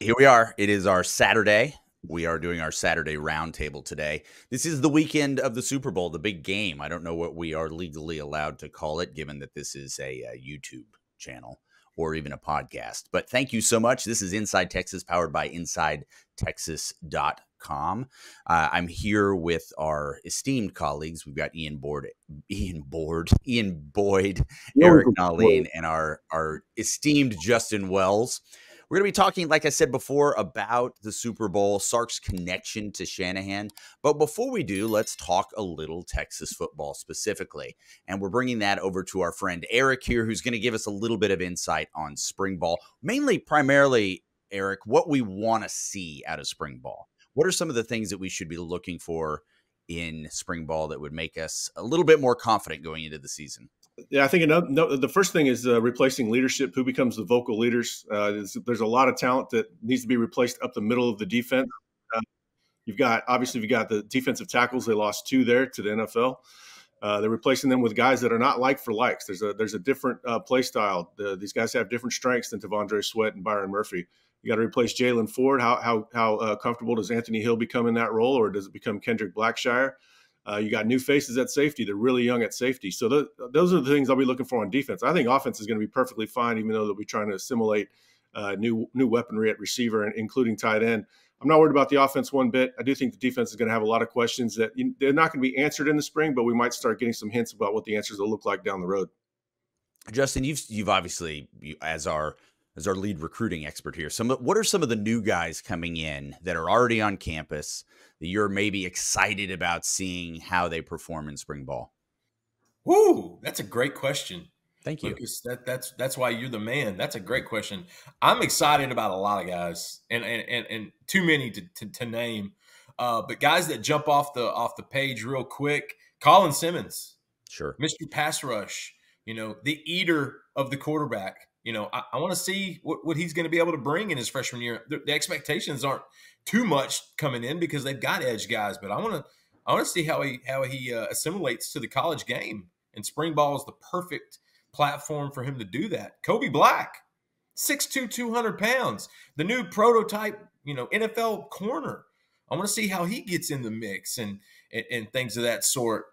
Here we are. It is our Saturday. We are doing our Saturday roundtable today. This is the weekend of the Super Bowl, the big game. I don't know what we are legally allowed to call it, given that this is a YouTube channel or even a podcast. But thank you so much. This is Inside Texas, powered by InsideTexas.com. I'm here with our esteemed colleagues. We've got Ian Boyd, Eric Nalin, and our esteemed Justin Wells. We're going to be talking, like I said before, about the Super Bowl, Sark's connection to Shanahan. But before we do, let's talk a little Texas football specifically. And we're bringing that over to our friend Eric here, who's going to give us a little bit of insight on spring ball. Primarily, Eric, what we want to see out of spring ball. What are some of the things that we should be looking for in spring ball that would make us a little bit more confident going into the season? Yeah, I think the first thing is replacing leadership. Who becomes the vocal leaders? There's a lot of talent that needs to be replaced up the middle of the defense. You've got the defensive tackles. They lost 2 there to the NFL. They're replacing them with guys that are not like for likes. There's a different play style. These guys have different strengths than T'Vondre Sweat and Byron Murphy. You got to replace Jalen Ford. How comfortable does Anthony Hill become in that role, or does it become Kendrick Blackshire? You got new faces at safety. They're really young at safety. So those are the things I'll be looking for on defense. I think offense is going to be perfectly fine, even though they'll be trying to assimilate new weaponry at receiver, including tight end. I'm not worried about the offense one bit. I do think the defense is going to have a lot of questions that they're not going to be answered in the spring, but we might start getting some hints about what the answers will look like down the road. Justin, you've obviously, as our lead recruiting expert here, what are some of the new guys coming in that are already on campus that you're maybe excited about seeing how they perform in spring ball? Woo, that's a great question. Thank you. Lucas, that's why you're the man. That's a great question. I'm excited about a lot of guys, and too many to name. But guys that jump off the page real quick. Colin Simmons, sure, Mr. Pass Rush. The eater of the quarterback. I want to see what he's going to be able to bring in his freshman year. The expectations aren't too much coming in because they've got edge guys, but I want to see how he assimilates to the college game. And spring ball is the perfect platform for him to do that. Kobe Black, 6'2", 200 pounds, the new prototype, NFL corner. I want to see how he gets in the mix and things of that sort.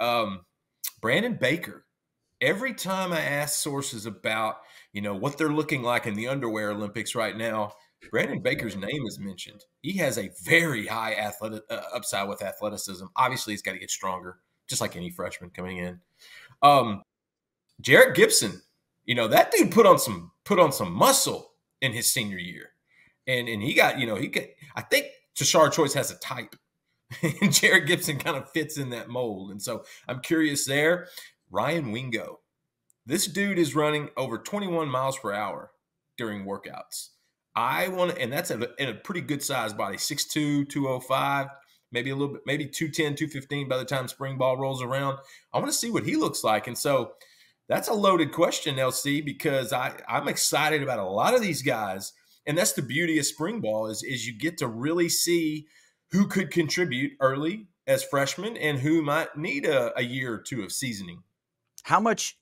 Brandon Baker. Every time I ask sources about, what they're looking like in the underwear Olympics right now, Brandon Baker's name is mentioned. He has a very high upside with athleticism. Obviously, he's got to get stronger, just like any freshman coming in. Jarrett Gibson, that dude put on some muscle in his senior year, and he got, I think Tashard Choice has a type, and Jarrett Gibson kind of fits in that mold, and so I'm curious there. Ryan Wingo, this dude is running over 21 miles per hour during workouts. And that's in a pretty good size body, 6'2", 205, maybe a little bit, maybe 210, 215 by the time spring ball rolls around. I want to see what he looks like. And so that's a loaded question, LC, because I'm excited about a lot of these guys. And that's the beauty of spring ball is you get to really see who could contribute early as freshmen and who might need a year or two of seasoning. How much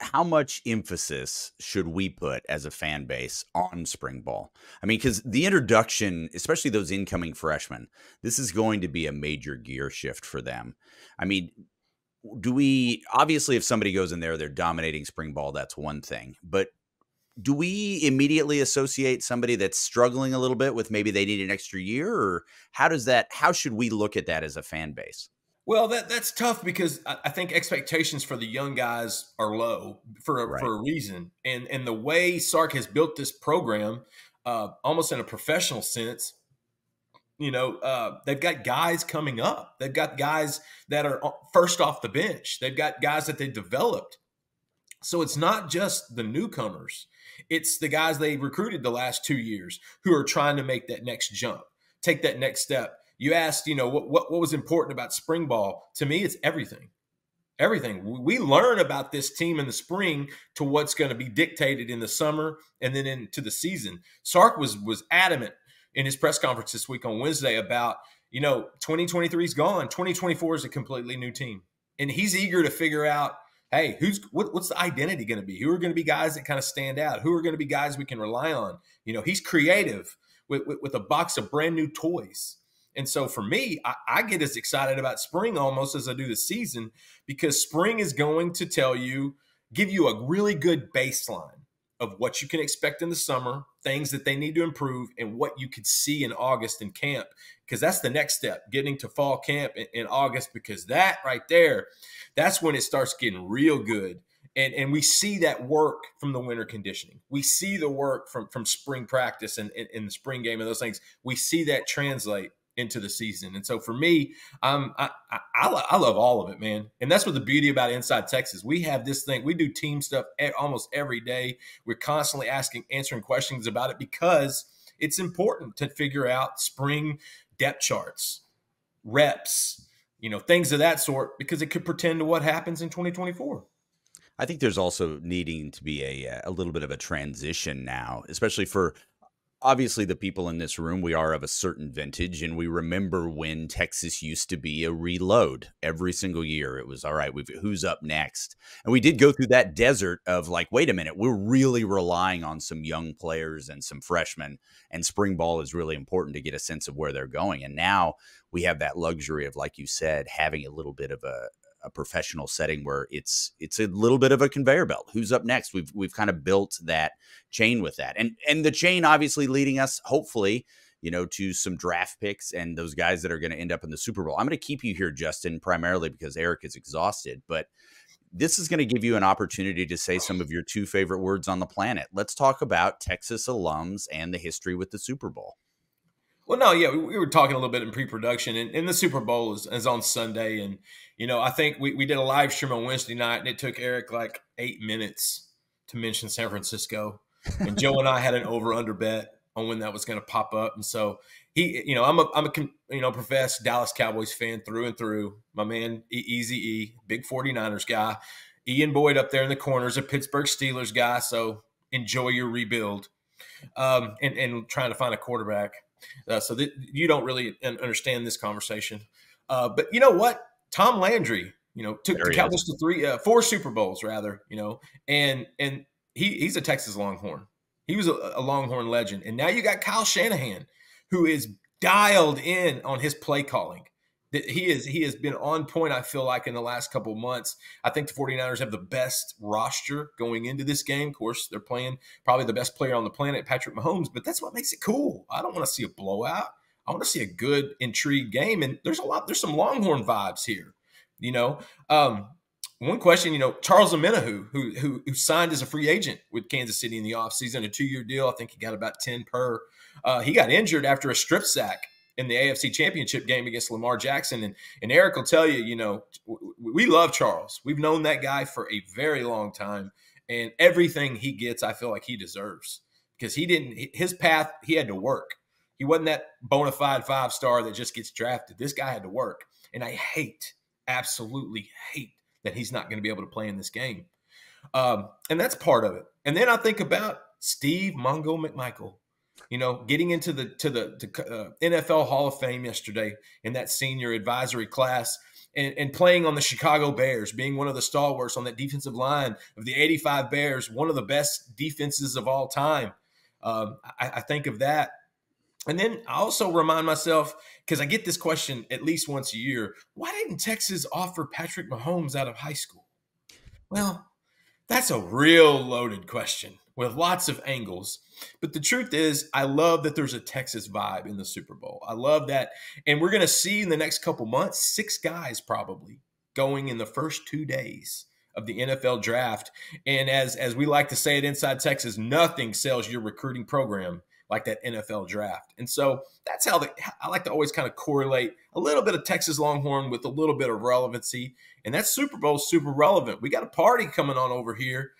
emphasis should we put as a fan base on spring ball? I mean, because the introduction, especially those incoming freshmen, this is going to be a major gear shift for them. I mean, obviously, if somebody goes in there, they're dominating spring ball, that's one thing. But do we immediately associate somebody that's struggling a little bit with maybe they need an extra year? Or how should we look at that as a fan base? Well, that's tough because I think expectations for the young guys are low for a reason. And the way Sark has built this program, almost in a professional sense, they've got guys coming up. They've got guys that are first off the bench. They've got guys that they developed. So it's not just the newcomers. It's the guys they recruited the last 2 years who are trying to make that next jump, take that next step. You asked, what was important about spring ball. To me, it's everything. Everything. We learn about this team in the spring to what's going to be dictated in the summer and then into the season. Sark was adamant in his press conference this week on Wednesday about, 2023 is gone. 2024 is a completely new team. And he's eager to figure out, hey, what's the identity going to be? Who are going to be guys that kind of stand out? Who are going to be guys we can rely on? He's creative with a box of brand new toys. And so for me, I get as excited about spring almost as I do the season, because spring is going to give you a really good baseline of what you can expect in the summer, things that they need to improve, and what you could see in August in camp, because that's the next step, getting to fall camp in August, because that right there, that's when it starts getting real good. And we see that work from the winter conditioning. We see the work from spring practice and in the spring game and those things. We see that translate into the season. And so for me, I love all of it, man. And that's what the beauty about Inside Texas. We have this thing. We do team stuff almost every day. We're constantly answering questions about it, because it's important to figure out spring depth charts, reps, things of that sort, because it could portend to what happens in 2024. I think there's also needing to be a little bit of a transition now, especially for obviously the people in this room. We are of a certain vintage, and we remember when Texas used to be a reload every single year. It was all right, who's up next? And we did go through that desert of like, wait a minute, we're really relying on some young players and some freshmen, and spring ball is really important to get a sense of where they're going. And now we have that luxury of, like you said, having a little bit of a professional setting where it's a little bit of a conveyor belt. Who's up next? We've kind of built that chain with that, and the chain obviously leading us, hopefully, to some draft picks and those guys that are going to end up in the Super Bowl. I'm going to keep you here, Justin, primarily because Eric is exhausted, but this is going to give you an opportunity to say some of your two favorite words on the planet. Let's talk about Texas alums and the history with the Super Bowl. Well, no, yeah, we were talking a little bit in pre-production, and the Super Bowl is on Sunday. And, I think we did a live stream on Wednesday night, and it took Eric like 8 minutes to mention San Francisco. And Joe and I had an over-under bet on when that was going to pop up. And so I'm a professed Dallas Cowboys fan through and through. My man, Easy E, big 49ers guy. Ian Boyd up there in the corners, a Pittsburgh Steelers guy. So enjoy your rebuild, and trying to find a quarterback. So that you don't really understand this conversation. But you know what? Tom Landry, took the Cowboys to 4 Super Bowls rather, and he's a Texas Longhorn. He was a Longhorn legend. And now you got Kyle Shanahan, who is dialed in on his play calling. He has been on point, I feel like, in the last couple of months. I think the 49ers have the best roster going into this game. Of course, they're playing probably the best player on the planet, Patrick Mahomes, but that's what makes it cool. I don't want to see a blowout. I want to see a good, intrigued game, and there's some Longhorn vibes here. One question, Charles Omenihu, who signed as a free agent with Kansas City in the offseason, a 2-year deal. I think he got about 10 per. He got injured after a strip sack in the AFC Championship game against Lamar Jackson. And Eric will tell you, we love Charles. We've known that guy for a very long time. And everything he gets, I feel like he deserves. Because his path, he had to work. He wasn't that bona fide 5-star that just gets drafted. This guy had to work. And I absolutely hate that he's not going to be able to play in this game. And that's part of it. And then I think about Steve Mongo McMichael. Getting into the NFL Hall of Fame yesterday in that senior advisory class, and playing on the Chicago Bears, being one of the stalwarts on that defensive line of the 85 Bears, one of the best defenses of all time. I think of that. And then I also remind myself, because I get this question at least once a year, why didn't Texas offer Patrick Mahomes out of high school? Well, that's a real loaded question with lots of angles. But the truth is, I love that there's a Texas vibe in the Super Bowl. I love that. And we're going to see in the next couple months, 6 guys probably going in the first 2 days of the NFL draft. And as we like to say at Inside Texas, nothing sells your recruiting program like that NFL draft. And so that's how I like to always kind of correlate a little bit of Texas Longhorn with a little bit of relevancy. And that Super Bowl is super relevant. We got a party coming on over here.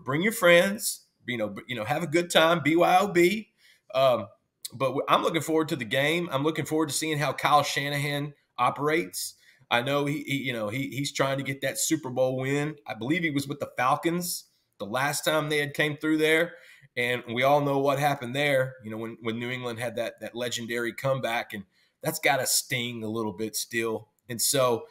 Bring your friends, have a good time, BYOB. But I'm looking forward to the game. I'm looking forward to seeing how Kyle Shanahan operates. I know he's trying to get that Super Bowl win. I believe he was with the Falcons the last time they had came through there. And we all know what happened there, when New England had that legendary comeback, and that's got to sting a little bit still. And so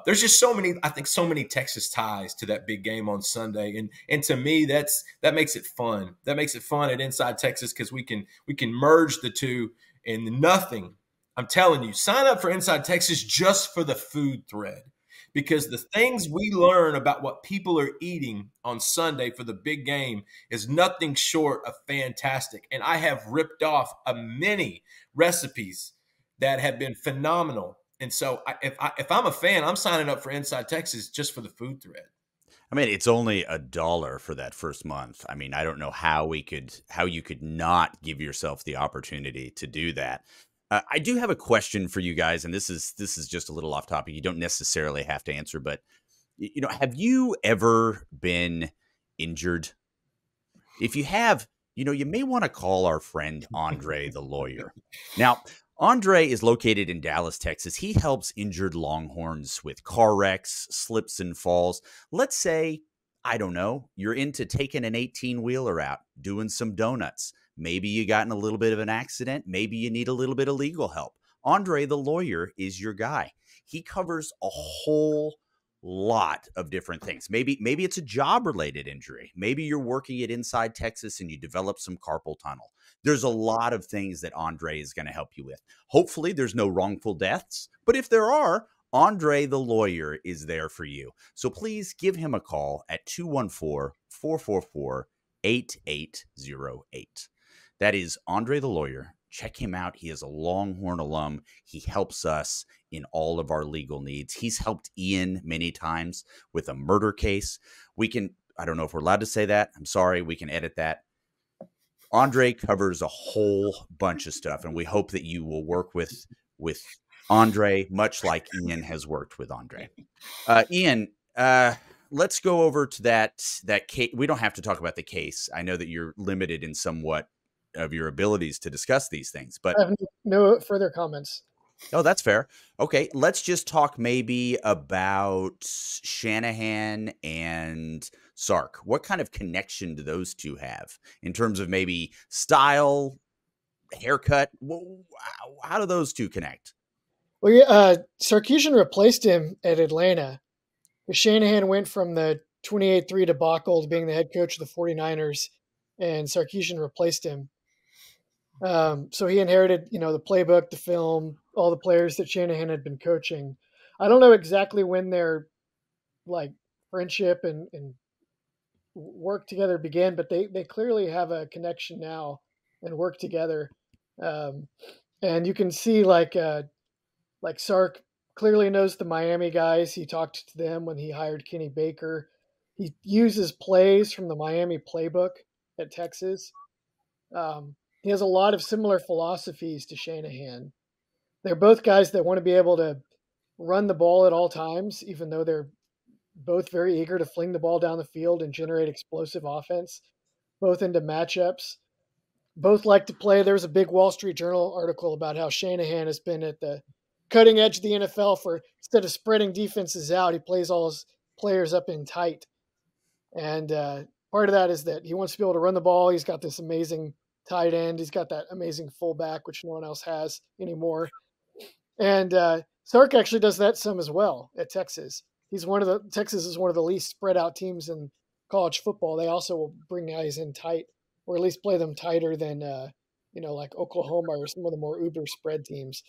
There's just so many, I think, so many Texas ties to that big game on Sunday, and to me, that makes it fun. That makes it fun at Inside Texas because we can merge the two, and nothing. I'm telling you, sign up for Inside Texas just for the food thread, because the things we learn about what people are eating on Sunday for the big game is nothing short of fantastic. And I have ripped off many recipes that have been phenomenal. And so if I'm a fan, I'm signing up for Inside Texas just for the food thread. I mean, it's only $1 for that first month. I mean, I don't know how you could not give yourself the opportunity to do that. I do have a question for you guys, and this is just a little off topic. You don't necessarily have to answer, but have you ever been injured? If you have, you may want to call our friend Andre the lawyer. Now, Andre is located in Dallas, Texas. He helps injured Longhorns with car wrecks, slips and falls. Let's say, I don't know, you're into taking an 18-wheeler out, doing some donuts. Maybe you got in a little bit of an accident. Maybe you need a little bit of legal help. Andre the lawyer is your guy. He covers a whole lot of different things. Maybe it's a job-related injury. Maybe you're working at Inside Texas and you develop some carpal tunnel. There's a lot of things that Andre is going to help you with. Hopefully there's no wrongful deaths, but if there are, Andre the lawyer is there for you. So please give him a call at 214-444-8808. That is Andre the lawyer. Check him out. He is a Longhorn alum. He helps us in all of our legal needs. He's helped Ian many times with a murder case. I don't know if we're allowed to say that. I'm sorry. We can edit that. Andre covers a whole bunch of stuff, and we hope that you will work with Andre, much like Ian has worked with Andre. Ian, let's go over to that case. We don't have to talk about the case. I know that you're limited in somewhat of your abilities to discuss these things, but I have no further comments. Oh, that's fair. Okay, let's just talk maybe about Shanahan and Sark. What kind of connection do those two have in terms of maybe style, haircut? How do those two connect? Well, yeah, Sarkisian replaced him at Atlanta. Shanahan went from the 28-3 debacle to being the head coach of the 49ers, and Sarkisian replaced him. So he inherited, the playbook, the film, all the players that Shanahan had been coaching. I don't know exactly when their friendship and work together began, but they clearly have a connection now and work together. And you can see Sark clearly knows the Miami guys. He talked to them when he hired Kenny Baker. He uses plays from the Miami playbook at Texas. He has a lot of similar philosophies to Shanahan. They're both guys that want to be able to run the ball at all times, even though they're both very eager to fling the ball down the field and generate explosive offense, both into matchups. Both like to play. There was a big Wall Street Journal article about how Shanahan has been at the cutting edge of the NFL for, instead of spreading defenses out, he plays all his players up in tight. And part of that is that he wants to be able to run the ball. He's got this amazing tight end. He's got that amazing fullback, which no one else has anymore. And Sark actually does that some as well at Texas. Texas is one of the least spread out teams in college football. They also will bring guys in tight, or at least play them tighter than, like Oklahoma or some of the more uber spread teams.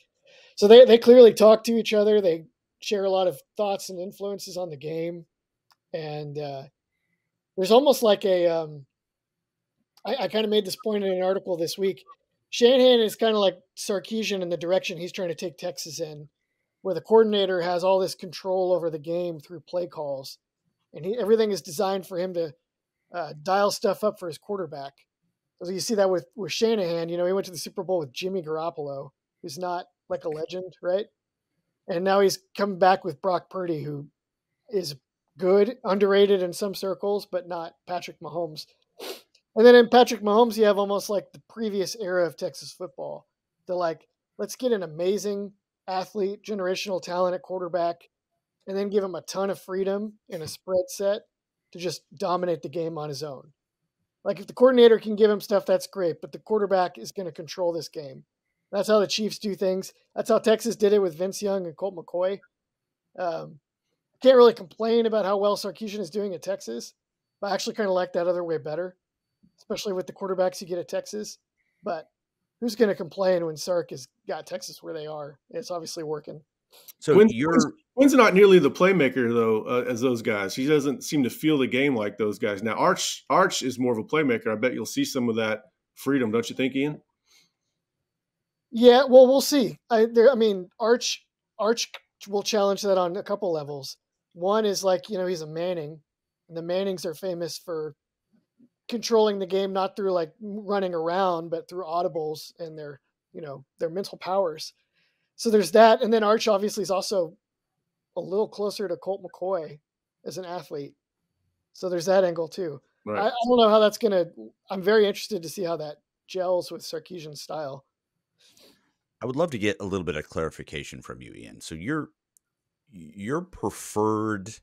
So they clearly talk to each other. They share a lot of thoughts and influences on the game. And there's almost like I kind of made this point in an article this week. Shanahan is kind of like Sarkisian in the direction he's trying to take Texas in, where the coordinator has all this control over the game through play calls. And everything is designed for him to dial stuff up for his quarterback. So you see that with Shanahan. He went to the Super Bowl with Jimmy Garoppolo, who's not like a legend, right? And now he's coming back with Brock Purdy, who is good, underrated in some circles, but not Patrick Mahomes. And then in Patrick Mahomes, you have almost like the previous era of Texas football. They're let's get an amazing athlete, generational talent at quarterback, and then give him a ton of freedom in a spread set to just dominate the game on his own. If the coordinator can give him stuff, that's great, but the quarterback is going to control this game. That's how the Chiefs do things. That's how Texas did it with Vince Young and Colt McCoy. Can't really complain about how well Sarkisian is doing at Texas, but I actually kind of like that other way better, especially with the quarterbacks you get at Texas. But who's going to complain when Sark has got Texas where they are? It's obviously working. So Quinn's not nearly the playmaker though as those guys. He doesn't seem to feel the game like those guys. Now Arch is more of a playmaker. I bet you'll see some of that freedom, don't you think, Ian? Yeah, well, we'll see. Arch will challenge that on a couple levels. One is like, he's a Manning, and the Mannings are famous for controlling the game not through like running around, but through audibles and their mental powers. So there's that, and then Arch obviously is also a little closer to Colt McCoy as an athlete. So there's that angle too. Right. I don't know how that's gonna. I'm very interested to see how that gels with Sarkisian's style. I would love to get a little bit of clarification from you, Ian. So your preferred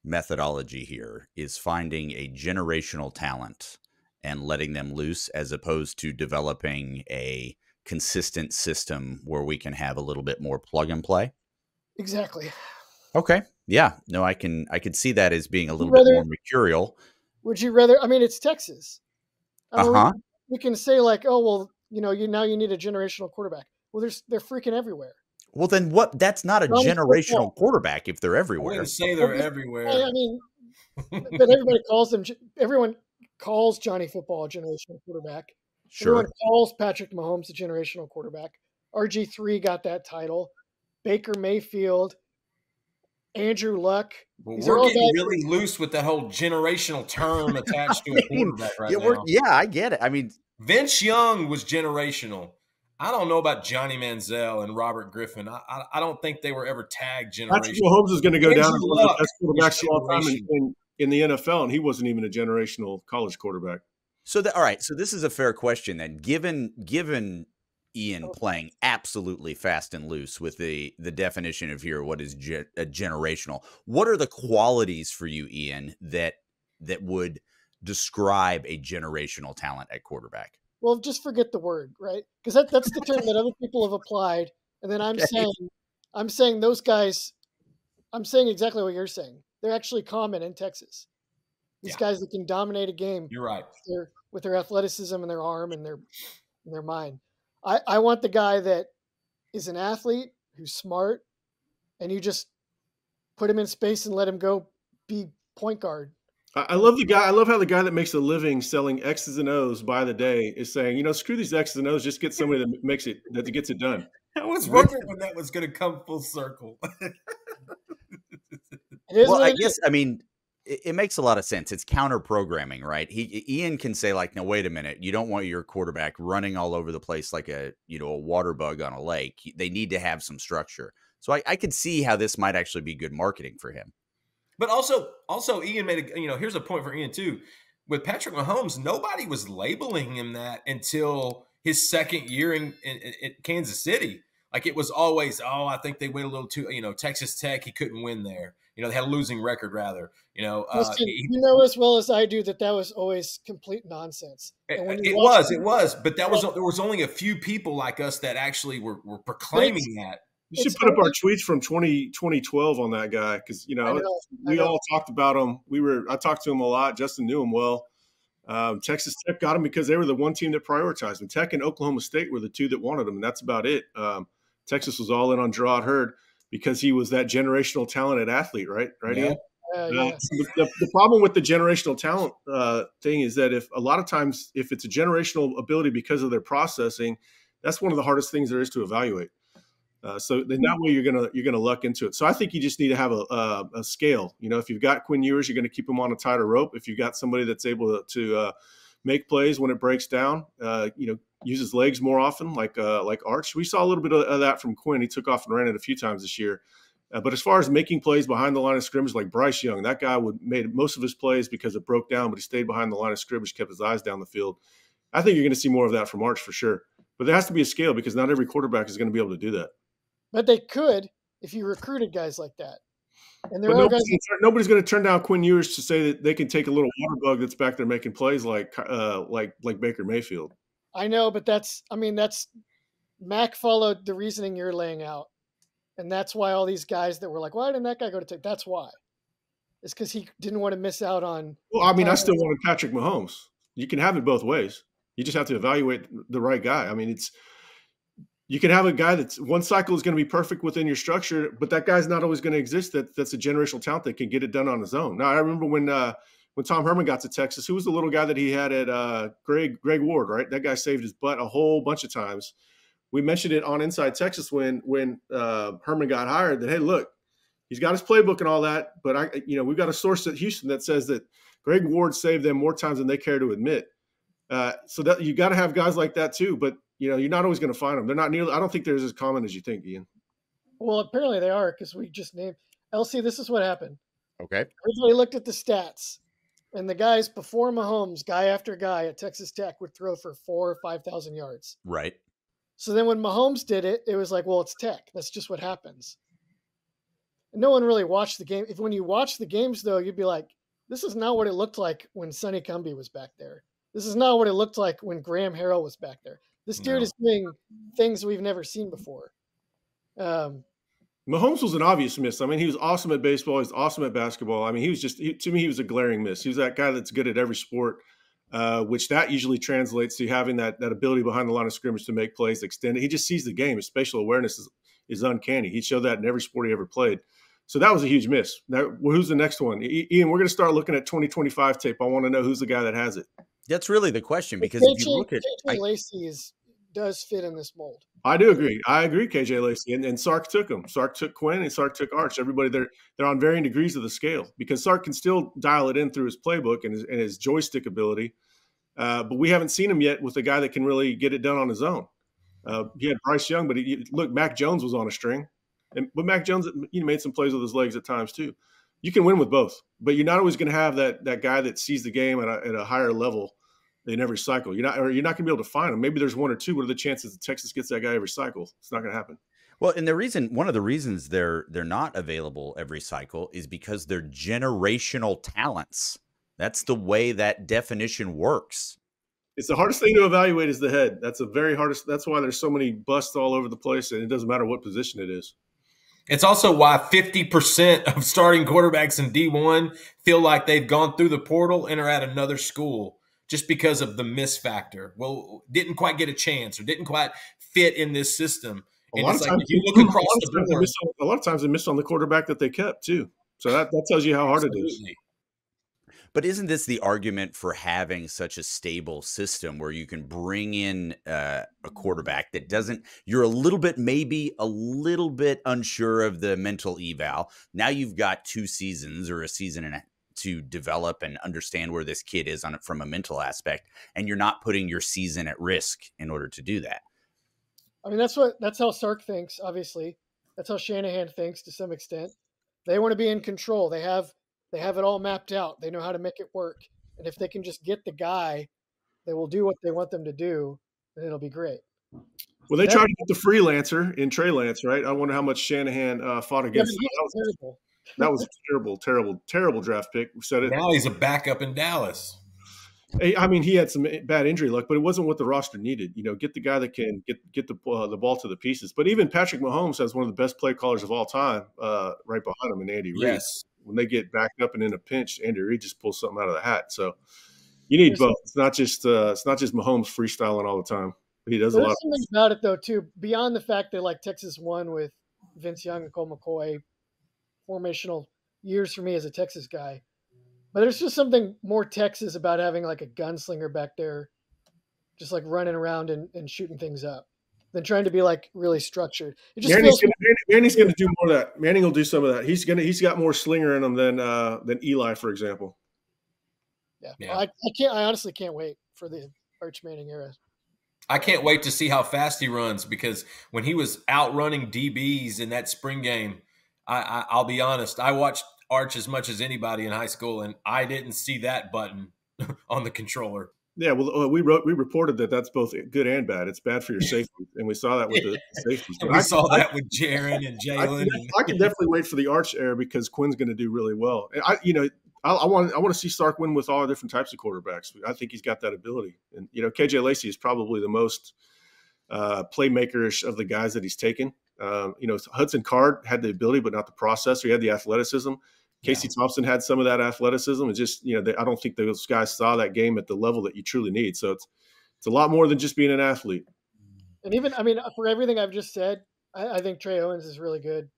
methodology here is finding a generational talent and letting them loose, as opposed to developing a consistent system where we can have a little bit more plug and play. Exactly. Okay. Yeah. No, I could see that as being a little bit more mercurial. Would you rather? I mean, it's Texas. Uh-huh. We can say like, oh well, you need a generational quarterback. Well, they're freaking everywhere. Well, then what? That's not a generational quarterback if they're everywhere. I wouldn't say they're everywhere. I mean, but everybody calls them. Everyone calls Johnny Football a generational quarterback. Sure. Everyone calls Patrick Mahomes a generational quarterback. RG3 got that title. Baker Mayfield, Andrew Luck. Well, we're getting really loose with that whole generational term attached to a quarterback right now. Yeah, I get it. I mean, Vince Young was generational. I don't know about Johnny Manziel and Robert Griffin. I don't think they were ever tagged generational. Patrick Mahomes is going to go down as one of the best quarterbacks of all time in the NFL, and he wasn't even a generational college quarterback. So all right. So this is a fair question then. Given Ian playing absolutely fast and loose with the definition of here, what is a generational? What are the qualities for you, Ian, that would describe a generational talent at quarterback? Well, just forget the word, right? Because that's the term that other people have applied, and then I'm saying those guys. I'm saying exactly what you're saying. They're actually common in Texas. These guys that can dominate a game. You're right. With their athleticism and their arm and their mind. I want the guy that is an athlete who's smart, and you just put him in space and let him go be point guard. I love the guy. I love how the guy that makes a living selling X's and O's by the day is saying, screw these X's and O's, just get somebody that gets it done. I was wondering when that was going to come full circle. Well, I guess, I mean, it makes a lot of sense. It's counter programming, right? Ian can say like, no, wait a minute. You don't want your quarterback running all over the place like a water bug on a lake. They need to have some structure. So I could see how this might actually be good marketing for him. But also Ian made here's a point for Ian too. With Patrick Mahomes, nobody was labeling him that until his second year in Kansas City. Like it was always, I think they went a little too, Texas Tech, he couldn't win there. They had a losing record rather. Listen, you know as well as I do that was always complete nonsense. It was, but there was only a few people like us that actually were proclaiming that. You should put up our tweets from 2012 on that guy because we all talked about him. I talked to him a lot. Justin knew him well. Texas Tech got him because they were the one team that prioritized him. Tech and Oklahoma State were the two that wanted him, and that's about it. Texas was all in on Gerard Hurd because he was that generational talented athlete, right? Yeah. The problem with the generational talent thing is that if it's a generational ability because of their processing, that's one of the hardest things there is to evaluate. So then that way you're gonna luck into it. So I think you just need to have a scale. If you've got Quinn Ewers, you're going to keep him on a tighter rope. If you've got somebody that's able to make plays when it breaks down, use his legs more often, like Arch. We saw a little bit of that from Quinn. He took off and ran it a few times this year. But as far as making plays behind the line of scrimmage, like Bryce Young, that guy made most of his plays because it broke down, but he stayed behind the line of scrimmage, kept his eyes down the field. I think you're going to see more of that from Arch for sure. But there has to be a scale because not every quarterback is going to be able to do that. But they could if you recruited guys like that. And nobody's going to turn down Quinn Ewers to say that they can take a little water bug that's back there making plays like Baker Mayfield. I know, but Mac followed the reasoning you're laying out. And that's why all these guys that were like, why didn't that guy go to Texas? That's why. It's because he didn't want to miss out on. Well, I mean, I still wanted Patrick Mahomes. You can have it both ways. You just have to evaluate the right guy. I mean, you can have a guy that's one cycle is going to be perfect within your structure, but that guy's not always going to exist. That's a generational talent that can get it done on his own. Now, I remember when Tom Herman got to Texas, who was the little guy that he had at Greg Ward, right? That guy saved his butt a whole bunch of times. We mentioned it on Inside Texas when Herman got hired that, hey, look, he's got his playbook and all that, but we've got a source at Houston that says that Greg Ward saved them more times than they care to admit. So that you got to have guys like that too, but you're not always going to find them. They're not nearly. I don't think they're as common as you think, Ian. Well, apparently they are because we just named LC. This is what happened. Okay. Everybody looked at the stats, and the guys before Mahomes, guy after guy at Texas Tech, would throw for 4,000 or 5,000 yards. Right. So then when Mahomes did it, it was like, well, it's Tech. That's just what happens. And no one really watched the game. When you watch the games, though, you'd be like, this is not what it looked like when Sonny Cumbie was back there. This is not what it looked like when Graham Harrell was back there. This dude is doing things we've never seen before. Mahomes was an obvious miss. I mean, he was awesome at baseball. He was awesome at basketball. I mean, to me, he was a glaring miss. He was that guy that's good at every sport, which that usually translates to having that ability behind the line of scrimmage to make plays, extend it. He just sees the game. His spatial awareness is uncanny. He showed that in every sport he ever played. So that was a huge miss. Now, who's the next one? Ian, we're going to start looking at 2025 tape. I want to know who's the guy that has it. That's really the question, because if you look at KJ Lacey does fit in this mold. I do agree. I agree, KJ Lacey. And Sark took him. Sark took Quinn and Sark took Arch. Everybody, they're on varying degrees of the scale because Sark can still dial it in through his playbook and his joystick ability. But we haven't seen him yet with a guy that can really get it done on his own. He had Bryce Young, but look, Mac Jones was on a string. But Mac Jones made some plays with his legs at times too. You can win with both, but you're not always going to have that guy that sees the game at a higher level in every cycle. You're not going to be able to find him. Maybe there's one or two. What are the chances that Texas gets that guy every cycle? It's not going to happen. Well, and one of the reasons they're not available every cycle is because they're generational talents. That's the way that definition works. It's the hardest thing to evaluate is the head. That's that's why there's so many busts all over the place, and it doesn't matter what position it is. It's also why 50% of starting quarterbacks in D1 feel like they've gone through the portal and are at another school just because of the miss factor. Well, didn't quite get a chance or didn't quite fit in this system. And it's like if you look across the board, a lot of times they miss on the quarterback that they kept too. So that tells you how hard it is. But isn't this the argument for having such a stable system where you can bring in a quarterback that you're maybe a little bit unsure of the mental eval. Now you've got 2 seasons or a season to develop and understand where this kid is on it from a mental aspect. And you're not putting your season at risk in order to do that. I mean, that's how Sark thinks, obviously. That's how Shanahan thinks to some extent. They want to be in control. They have it all mapped out. They know how to make it work. And if they can just get the guy that will do what they want them to do, then it'll be great. Well, they tried to get the freelancer in Trey Lance, right? I wonder how much Shanahan fought against. That was a terrible draft pick. We said it. Now he's a backup in Dallas. I mean, he had some bad injury luck, but it wasn't what the roster needed. Get the guy that can get the ball to the pieces. But even Patrick Mahomes has one of the best play callers of all time right behind him in Andy Reid. Yes. When they get backed up and in a pinch, Andy Reid just pulls something out of the hat. So you need both. It's not just Mahomes freestyling all the time. He does a lot. There's something about it though too, beyond the fact that like Texas won with Vince Young and Colt McCoy, formational years for me as a Texas guy. But there's just something more Texas about having like a gunslinger back there, just like running around and shooting things up, than trying to be like really structured. It just Manning's going to do more of that. Manning will do some of that. He's got more slinger in him than Eli, for example. Yeah. Well, I honestly can't wait for the Arch Manning era. I can't wait to see how fast he runs, because when he was outrunning DBs in that spring game, I'll be honest, I watched Arch as much as anybody in high school, and I didn't see that button on the controller. Yeah, well, we reported that that's both good and bad. It's bad for your safety, and we saw that with the safeties. We saw that with Jaron and Jalen. I can definitely wait for the Arch era because Quinn's going to do really well. And I want to see Sark win with all different types of quarterbacks. I think he's got that ability. And KJ Lacey is probably the most playmakerish of the guys that he's taken. Hudson Card had the ability, but not the processor. He had the athleticism. Casey Thompson had some of that athleticism. And just, I don't think those guys saw that game at the level that you truly need. So it's a lot more than just being an athlete. And even, for everything I've just said, I think Trey Owens is really good.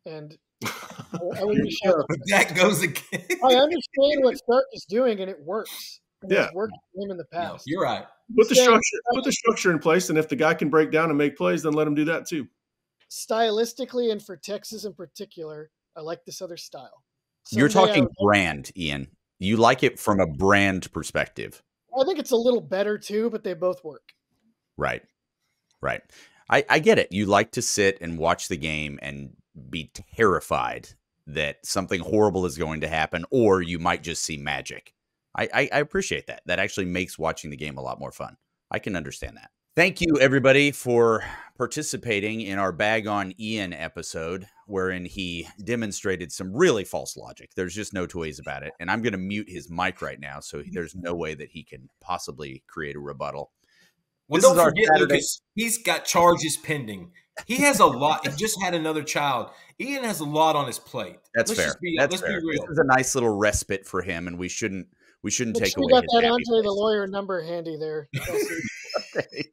And I wouldn't be shocked. That goes again. I understand what Sark is doing, and it works. It's worked for him in the past. You're right. Put the structure in place, and if the guy can break down and make plays, then let him do that too. Stylistically, and for Texas in particular, I like this other style. You're talking brand, Ian. You like it from a brand perspective. I think it's a little better too, but they both work. Right. I get it. You like to sit and watch the game and be terrified that something horrible is going to happen, or you might just see magic. I appreciate that. That actually makes watching the game a lot more fun. I can understand that. Thank you, everybody, for participating in our Bag on Ian episode, wherein he demonstrated some really false logic. There's just no two ways about it. And I'm going to mute his mic right now, so there's no way that he can possibly create a rebuttal. Well, don't forget, Lucas, he's got charges pending. He has a lot. He just had another child. Ian has a lot on his plate. That's fair. Let's be real. This is a nice little respite for him, and we shouldn't take away. We got that Andre the lawyer number handy there. Okay.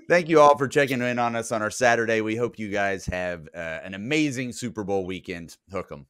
Thank you all for checking in on us on our Saturday. We hope you guys have an amazing Super Bowl weekend. Hook 'em.